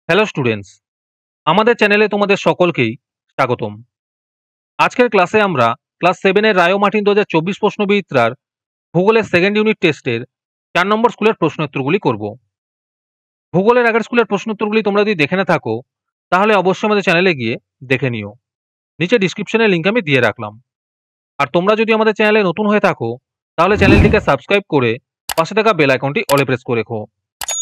Hello students, আমাদের চ্যানেলে তোমাদের সকলকেই স্বাগতম। আজকের ক্লাসে আমরা ক্লাস 7 এর রায় ও মার্টিন 2024 প্রশ্নবিচিত্রার ভূগোলের সেকেন্ড ইউনিট টেস্টের 4 নম্বর স্কুলের প্রশ্নোত্তরগুলি করব। ভূগোলের আগের স্কুলের প্রশ্নোত্তরগুলি তোমরা যদি দেখে না থাকো তাহলে অবশ্যই আমাদের চ্যানেলে গিয়ে দেখে নিও। নিচে ডিসক্রিপশনে লিংক আমি দিয়ে রাখলাম। আর তোমরা যদি আমাদের চ্যানেলে নতুন হয়ে থাকো তাহলে চ্যানেলটিকে সাবস্ক্রাইব করে পাশে থাকা বেল আইকনটি অলে প্রেস করে রেখো।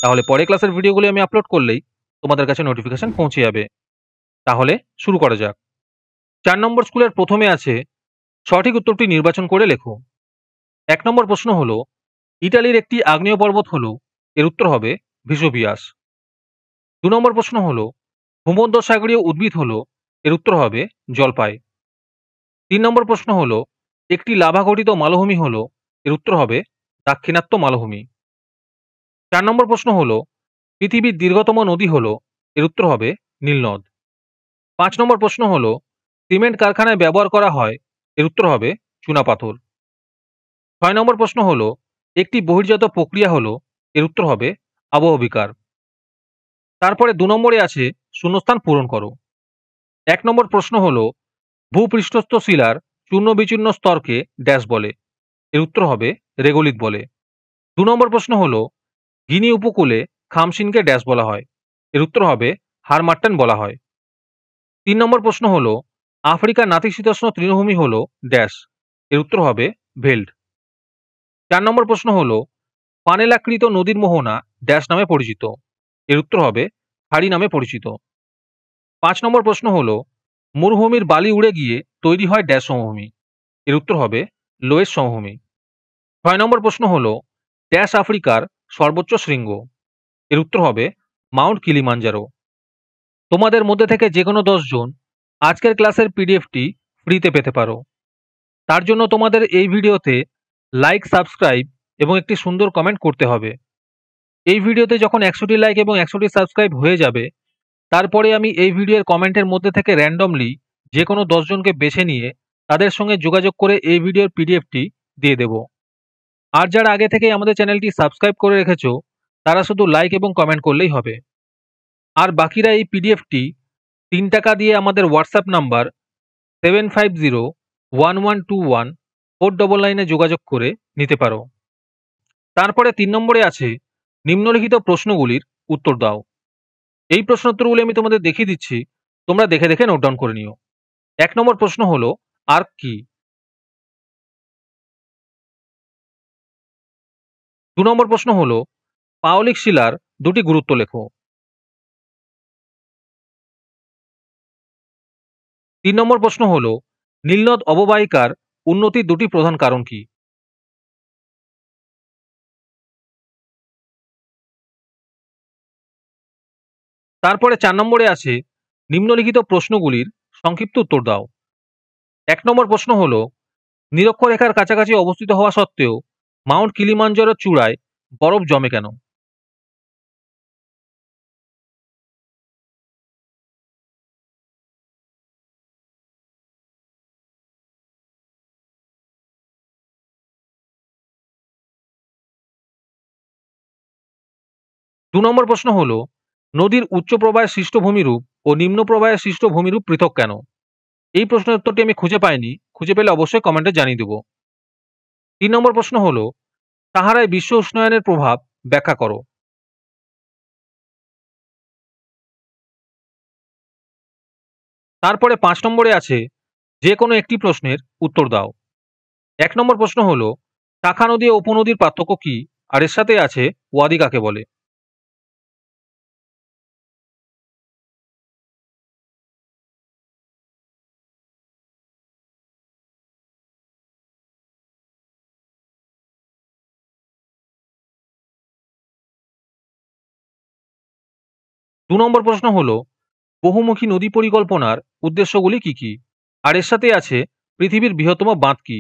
তাহলে পরে ক্লাসের ভিডিওগুলি আমি আপলোড করলেই তোমাদের কাছে নোটিফিকেশন পৌঁছে যাবে। তাহলে শুরু করা যাক। 4 নম্বর স্কুলের প্রথমে আছে সঠিক উত্তরটি নির্বাচন করে লেখো। 1 নম্বর প্রশ্ন হলো ইতালির একটি আগ্নেয় পর্বত হলো, এর উত্তর হবে ভিসুভিয়াস। 2 নম্বর প্রশ্ন হলো ভূমধ্যসাগরীয় উদ্ভিদ হলো, এর উত্তর হবে জলপাই। 3 নম্বর প্রশ্ন হলো একটি লাভা গঠিত মালভূমি হলো, এর উত্তর হবে দাক্ষিণাত্য মালভূমি। 4 নম্বর প্রশ্ন হলো পৃথিবীর দীর্ঘতম নদী হলো, এর উত্তর হবে নীলনদ। 5 নম্বর প্রশ্ন হলো সিমেন্ট কারখানায় ব্যবহার করা হয়, এর উত্তর হবে চুনাপাথর। 6 নম্বর প্রশ্ন হলো একটি বহির্জাত প্রক্রিয়া হলো, এর উত্তর হবে আবহবিকার। তারপরে 2 নম্বরে আছে শূন্যস্থান পূরণ করো। 1 নম্বর প্রশ্ন হলো ভূপৃষ্ঠস্থ শিলার চূর্ণ বিচূর্ণ স্তরকে ড্যাশ বলে, এর উত্তর হবে রেগোলিথ বলে। 2 নম্বর প্রশ্ন হলো গিনি উপকূলে খামশিনকে ড্যাশ বলা হয়, এর উত্তর হবে হারমাট্টান বলা হয়। 3 নম্বর প্রশ্ন হলো আফ্রিকার নাতিশীতোষ্ণ তৃণভূমি হলো ড্যাশ, এর উত্তর হবে ভেল্ড। 4 নম্বর প্রশ্ন হলো পানেলাকৃত নদীর মোহনা ড্যাশ নামে পরিচিত, এর উত্তর হবে খাড়ি নামে পরিচিত। 5 নম্বর প্রশ্ন হলো মরুভূমির বালি উড়ে গিয়ে তৈরি হয় ড্যাশ সমভূমি, এর উত্তর হবে লোয়েস সমভূমি। 6 নম্বর প্রশ্ন হলো ড্যাশ আফ্রিকার সর্বোচ্চ শৃঙ্গ, এর উত্তর হবে মাউন্ট কিলিমাঞ্জারো। তোমাদের মধ্যে থেকে যে কোনো 10 জন আজকের ক্লাসের পিডিএফটি ফ্রিতে পেতে পারো। তার জন্য তোমাদের এই ভিডিওতে লাইক, সাবস্ক্রাইব এবং একটি সুন্দর কমেন্ট করতে হবে। এই ভিডিওতে যখন 100টি লাইক এবং 100টি সাবস্ক্রাইব হয়ে যাবে তারপরে আমি এই ভিডিওর কমেন্টের মধ্যে থেকে র্যান্ডমলি যে কোনো 10 জনকে বেছে নিয়ে তাদের সঙ্গে যোগাযোগ করে এই ভিডিওর পিডিএফটি দিয়ে দেব। আর যারা আগে থেকেই আমাদের চ্যানেলটি সাবস্ক্রাইব করে রেখেছো তারা শুধু লাইক এবং কমেন্ট করলেই হবে। আর বাকিরা এই পিডিএফটি 3 টাকা দিয়ে আমাদের হোয়াটসঅ্যাপ নাম্বার 7501121499 যোগাযোগ করে নিতে পারো। তারপরে 3 নম্বরে আছে নিম্নলিখিত প্রশ্নগুলির উত্তর দাও। এই প্রশ্নোত্তরগুলি আমি তোমাদের দেখিয়ে দিচ্ছি, তোমরা দেখে দেখে নোট ডাউন করে নিও। 1 নম্বর প্রশ্ন হলো আর্ক কি? 2 নম্বর প্রশ্ন হলো পাললিক শিলার দুটি গুরুত্ব লেখো। 3 নম্বর প্রশ্ন হলো নীলনদ অববাহিকার উন্নতির দুটি প্রধান কারণ কি? তারপরে 4 নম্বরে আছে নিম্নলিখিত প্রশ্নগুলির সংক্ষিপ্ত উত্তর দাও। 1 নম্বর প্রশ্ন হলো নিরক্ষরেখার কাছাকাছি অবস্থিত হওয়া সত্ত্বেও মাউন্ট কিলিমাঞ্জারোর চূড়ায় বরফ জমে কেন? দু নম্বর প্রশ্ন হলো নদীর উচ্চ প্রবাহের সৃষ্ট ভূমিরূপ ও নিম্ন প্রবাহের সৃষ্ট ভূমিরূপ পৃথক কেন? এই প্রশ্নের উত্তরটি আমি খুঁজে পাইনি, খুঁজে পেলে অবশ্যই কমেন্টে জানিয়ে দেবো। 3 নম্বর প্রশ্ন হলো সাহারায় বিশ্ব উষ্ণায়নের প্রভাব ব্যাখ্যা করো। তারপরে 5 নম্বরে আছে যে কোনো একটি প্রশ্নের উত্তর দাও। 1 নম্বর প্রশ্ন হলো শাখা নদী ও উপনদীর পার্থক্য কি, আর এর সাথে আছে ওয়াদি কাকে বলে? দু নম্বর প্রশ্ন হলো বহুমুখী নদী পরিকল্পনার উদ্দেশ্যগুলি কি কি, আর এর সাথে আছে পৃথিবীর বৃহত্তম বাঁধ কি?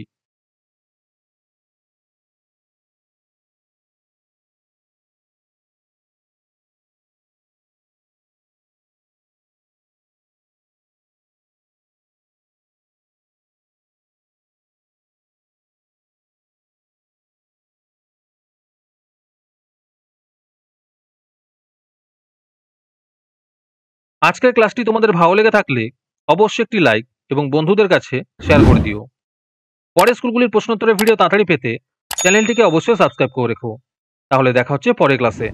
আজকের ক্লাসটি তোমাদের ভালো লেগে থাকলে অবশ্যই একটি লাইক এবং বন্ধুদের কাছে শেয়ার করে দিও। পরের স্কুলগুলির প্রশ্নোত্তরের ভিডিও তাড়াতাড়ি পেতে চ্যানেলটিকে অবশ্যই সাবস্ক্রাইব করে রেখো। তাহলে দেখা হচ্ছে পরের ক্লাসে।